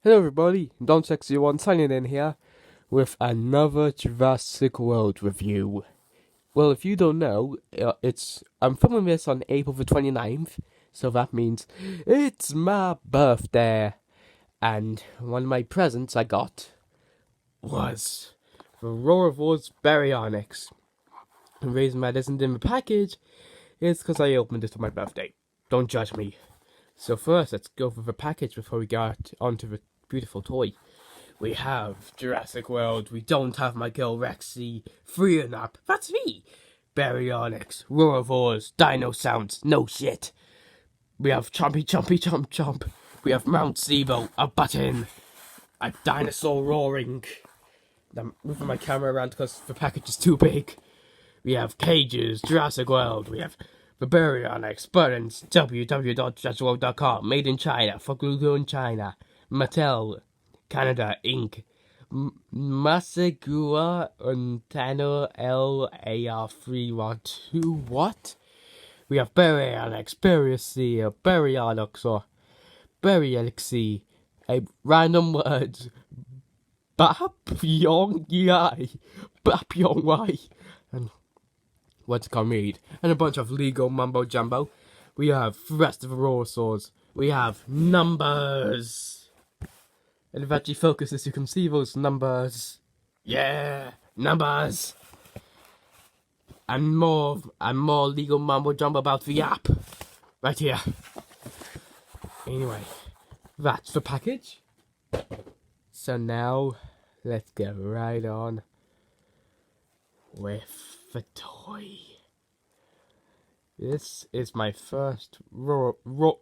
Hello everybody, Don61 signing in here with another Jurassic World review. Well, if you don't know, I'm filming this on April the 29th, so that means it's my birthday. And one of my presents I got was the Roarvo's baryonyx. The reason that isn't in the package is because I opened it on my birthday. Don't judge me. So first, let's go for the package before we get onto the beautiful toy. We have Jurassic World. We don't have my girl Rexy. 3 and up. That's me. Baryonyx. Roarvo's. Dino sounds. No shit. We have Chompy Chompy Chomp Chomp. We have Mount Zebo. A button. A dinosaur roaring. I'm moving my camera around because the package is too big. We have Cages. Jurassic World. We have the baryonyx. Buttons. www.jurassicworld.com. Made in China. For Google in China. Mattel, Canada, Inc. Masagua Untano LAR312. What? We have baryonyx, Baryoxy, baryonyx, or baryonyxy. A random word. Bapyongyai. Bapyongyai. And what's it read? And a bunch of legal mumbo jumbo. We have the rest of the Roarsaurs. We have numbers. And if actually focuses, you can see those numbers. Yeah, numbers. And more legal mumbo jumbo about the app. Right here. Anyway, that's the package. So now, let's get right on with the toy. This is my first Roarvor.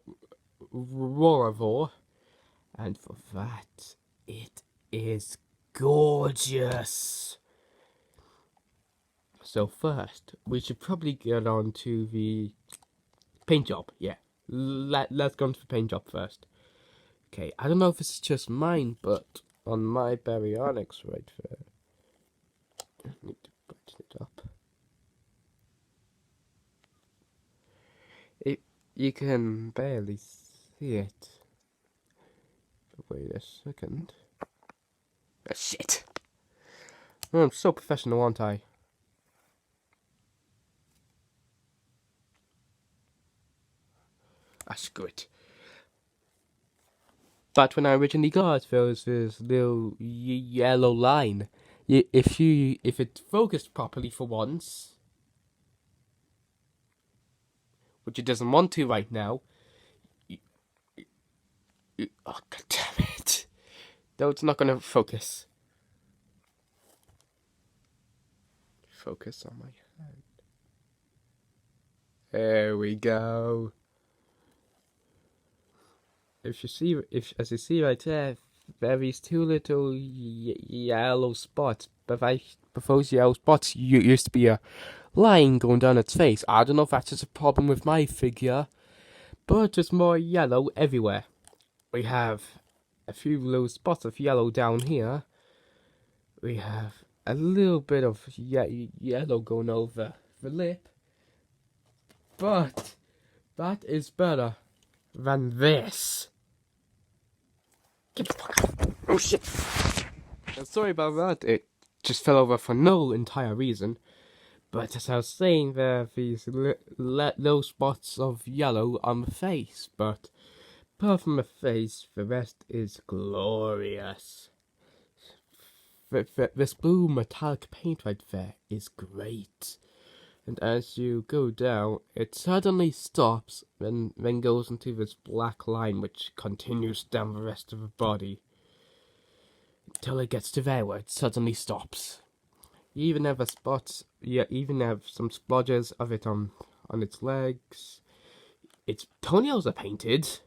And for that, it is gorgeous. So first, we should probably get on to the paint job. Yeah, let's go on to the paint job first. Okay, I don't know if it's just mine, but on my baryonyx right there, I need to brighten it up. You can barely see it. Wait a second. Oh, shit. Oh, I'm so professional, aren't I? Ah, screw it. But when I originally got, there was this little yellow line. If it focused properly for once, which it doesn't want to right now. Oh, god damn it. No, it's not gonna focus. Focus on my hand. There we go. As you see right there, there are these two little yellow spots. But those yellow spots used to be a line going down its face. I don't know if that's just a problem with my figure, but there's more yellow everywhere. We have a few little spots of yellow down here. We have a little bit of yellow going over the lip. But that is better than this. Get the fuck out. Oh shit. I'm sorry about that. It just fell over for no entire reason. But as I was saying, there are these little spots of yellow on the face. But apart from the face, the rest is glorious. This blue metallic paint right there is great. And as you go down, it suddenly stops, then goes into this black line which continues down the rest of the body. Until it gets to there where it suddenly stops. You even have even have some splodges of it on its legs. Its toenails are painted.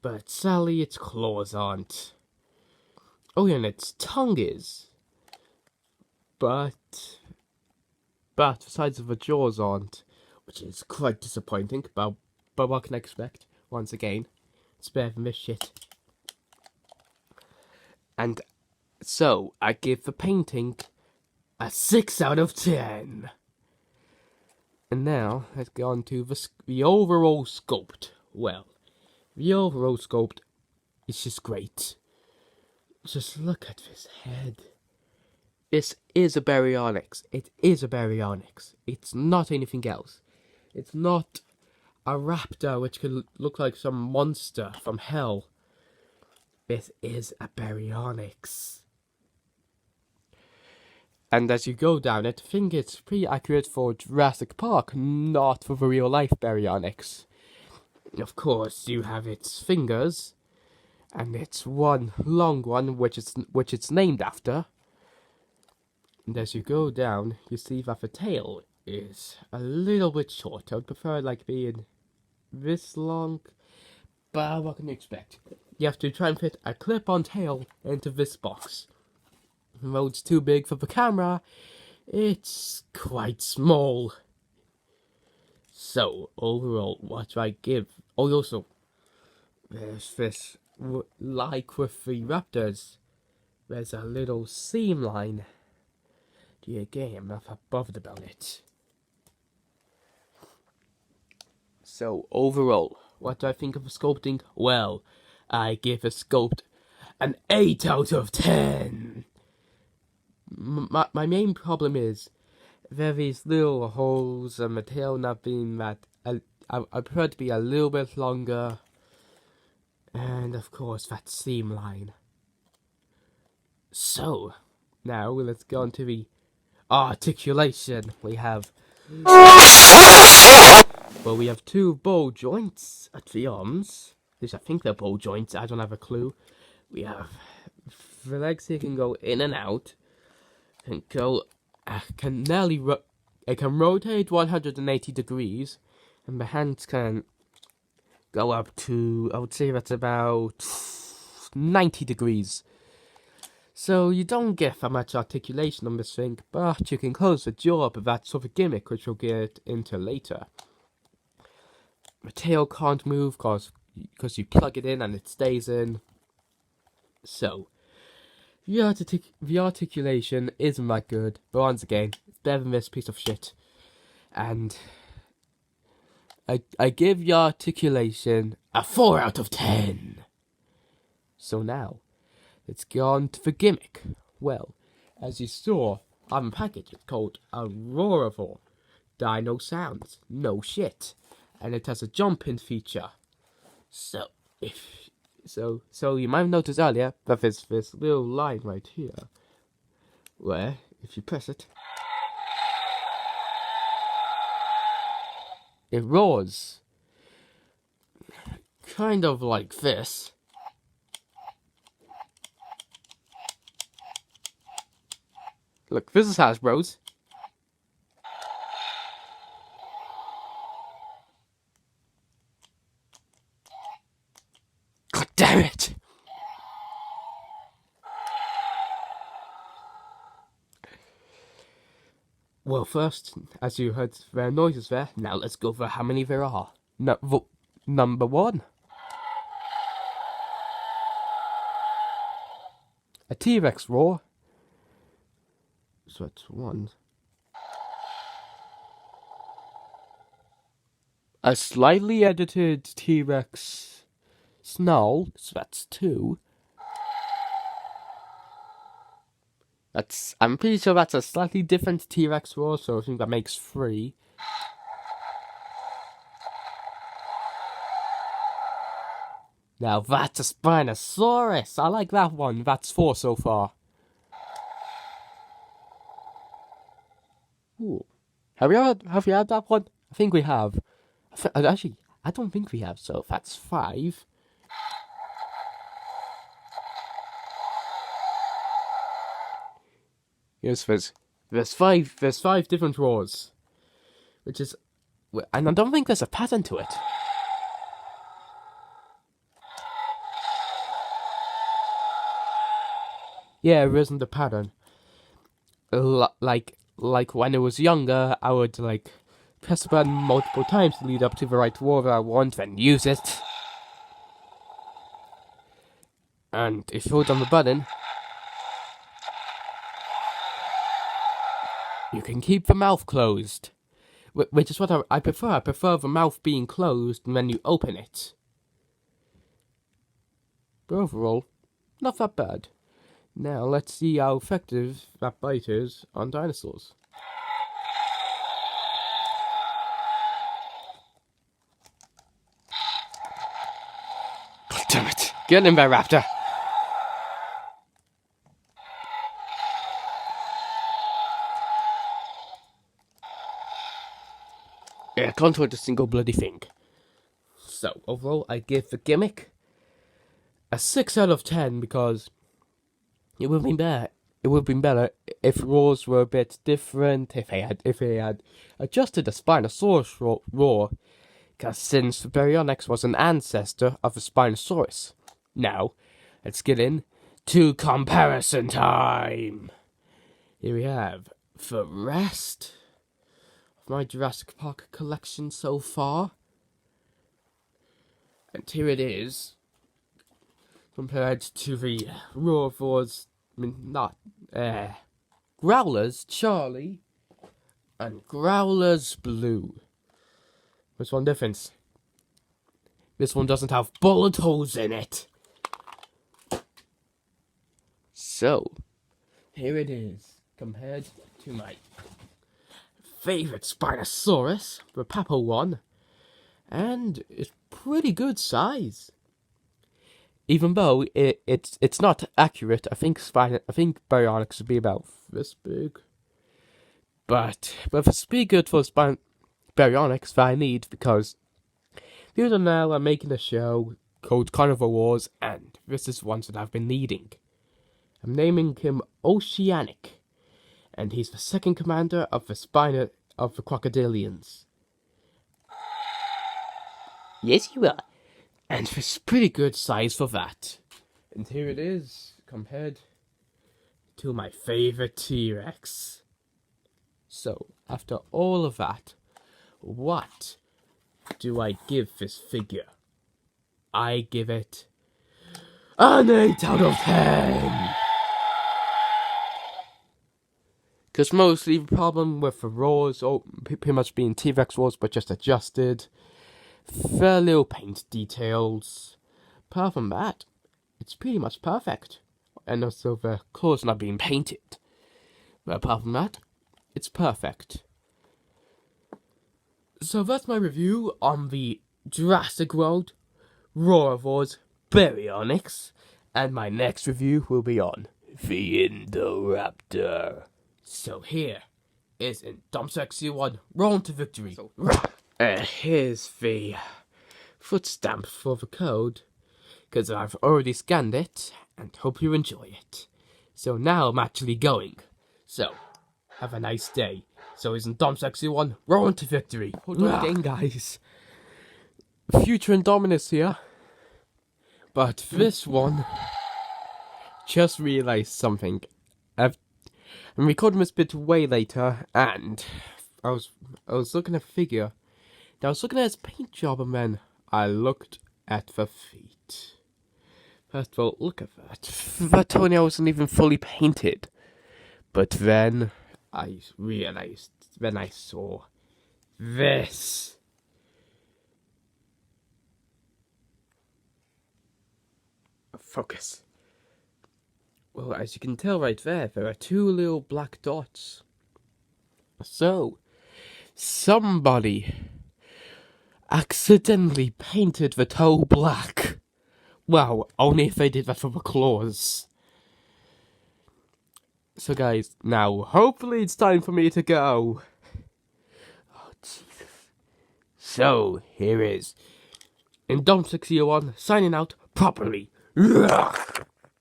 But sadly, its claws aren't. Oh yeah, and its tongue is. But the sides of the jaws aren't, which is quite disappointing, but what can I expect? Once again, spare from this shit. And so, I give the painting a 6 out of 10. And now, let's go on to the overall sculpt. Well, the overall sculpt It's just great. Just look at this head. This is a baryonyx. It is a baryonyx. It's not anything else. It's not a raptor which could look like some monster from hell. This is a baryonyx. And as you go down it, I think it's pretty accurate for Jurassic Park, not for the real life baryonyx. Of course, you have its fingers, and it's one long one which it's named after. And as you go down, you see that the tail is a little bit short. I would prefer it like being this long, but what can you expect? You have to try and fit a clip-on tail into this box. Though it's too big for the camera, it's quite small. So, overall, what do I give? Oh, also, there's this, like with the raptors, there's a little seam line. Again, I'm not that bothered about it. So, overall, what do I think of the sculpting? Well, I give the sculpt an 8 out of 10. My main problem is there are these little holes and the tail not being that. I prefer it to be a little bit longer, and of course that seam line. So now let's go on to the articulation. We have two ball joints at the arms. At least I think they're ball joints. I don't have a clue. We have the legs here can go in and out. It can rotate 180 degrees, and the hands can go up to, I would say that's about 90 degrees. So you don't get that much articulation on this thing, but you can close the jaw, but that's sort of a gimmick which we'll get into later. The tail can't move because you plug it in and it stays in. So the articulation isn't that good, but once again, it's better than this piece of shit. And I give the articulation a 4 out of 10. So now, let's go on to the gimmick. Well, as you saw on the package, it's called Auroravore. Dino sounds, no shit. And it has a jump-in feature. So you might have noticed earlier that there's this little line right here, where, if you press it, it roars. Kind of like this. Look, this is how it roars. God damn it! Well, first, as you heard their noises there, now let's go over how many there are. Number 1. A T-Rex roar. So that's 1. A slightly edited T-Rex snarl. So that's 2. I'm pretty sure that's a slightly different T-Rex roar, so I think that makes 3. Now that's a Spinosaurus. I like that one. That's 4 so far. Ooh. Have you had that one? I think we have. Actually, I don't think we have, so that's 5. Yes, there's 5 different roars, which is, and I don't think there's a pattern to it. Yeah, there isn't a pattern. Like when I was younger, I would press the button multiple times to lead up to the right roar that I want, then use it. And if you hold on the button, you can keep the mouth closed, which is what I prefer. I prefer the mouth being closed when you open it. but overall, not that bad. Now let's see how effective that bite is on dinosaurs. Damn it! Get in there, Raptor! Yeah, can't hurt a single bloody thing. So, overall, I give the gimmick a 6 out of 10 because it would have been better. It would have been better if roars were a bit different, if they had adjusted the Spinosaurus roar, because since the baryonyx was an ancestor of the Spinosaurus. Now, let's get in to comparison time. Here we have the rest of my Jurassic Park collection so far. And here it is, compared to the Roarthors, Growlers Charlie and Growlers Blue. There's one difference. This one doesn't have bullet holes in it. So, here it is, compared to my favorite Spinosaurus, the Papo one, and it's pretty good size. Even though it's not accurate, I think baryonyx would be about this big. But it's pretty good for baryonyx that I need, because the other now I'm making a show called Carnival Wars, and this is one that I've been needing. I'm naming him Oceanic, and he's the second commander of the crocodilians. Yes, you are. And it's pretty good size for that. And here it is, compared to my favorite T-Rex. So, after all of that, what do I give this figure? I give it an 8 out of 10! Because mostly the problem with the roars, pretty much being T-Rex roars, but just adjusted. Fair little paint details. Apart from that, it's pretty much perfect. And also the claws not being painted. But apart from that, it's perfect. So that's my review on the Jurassic World Roarthors Baryonyx. And my next review will be on the Indoraptor. So here is Indomsexy 1 Roll to Victory. Here's the foot stamp for the code, because I've already scanned it, and hope you enjoy it. So now I'm actually going. So, have a nice day. So is Indomsexy 1 Roll to Victory. Hold on again, guys. Future Indominus here. But this one, just realized something. I'm recording this bit way later, and I was looking at the figure. I was looking at his paint job, and then I looked at the feet. First of all, look at that. That toenail wasn't even fully painted. But then I realized, then I saw this. Focus. Well, as you can tell right there are 2 little black dots. So, somebody accidentally painted the toe black. Well, only if they did that for the claws. So guys, now hopefully it's time for me to go. Oh Jesus. So, here is Indomsexy 1 signing out properly.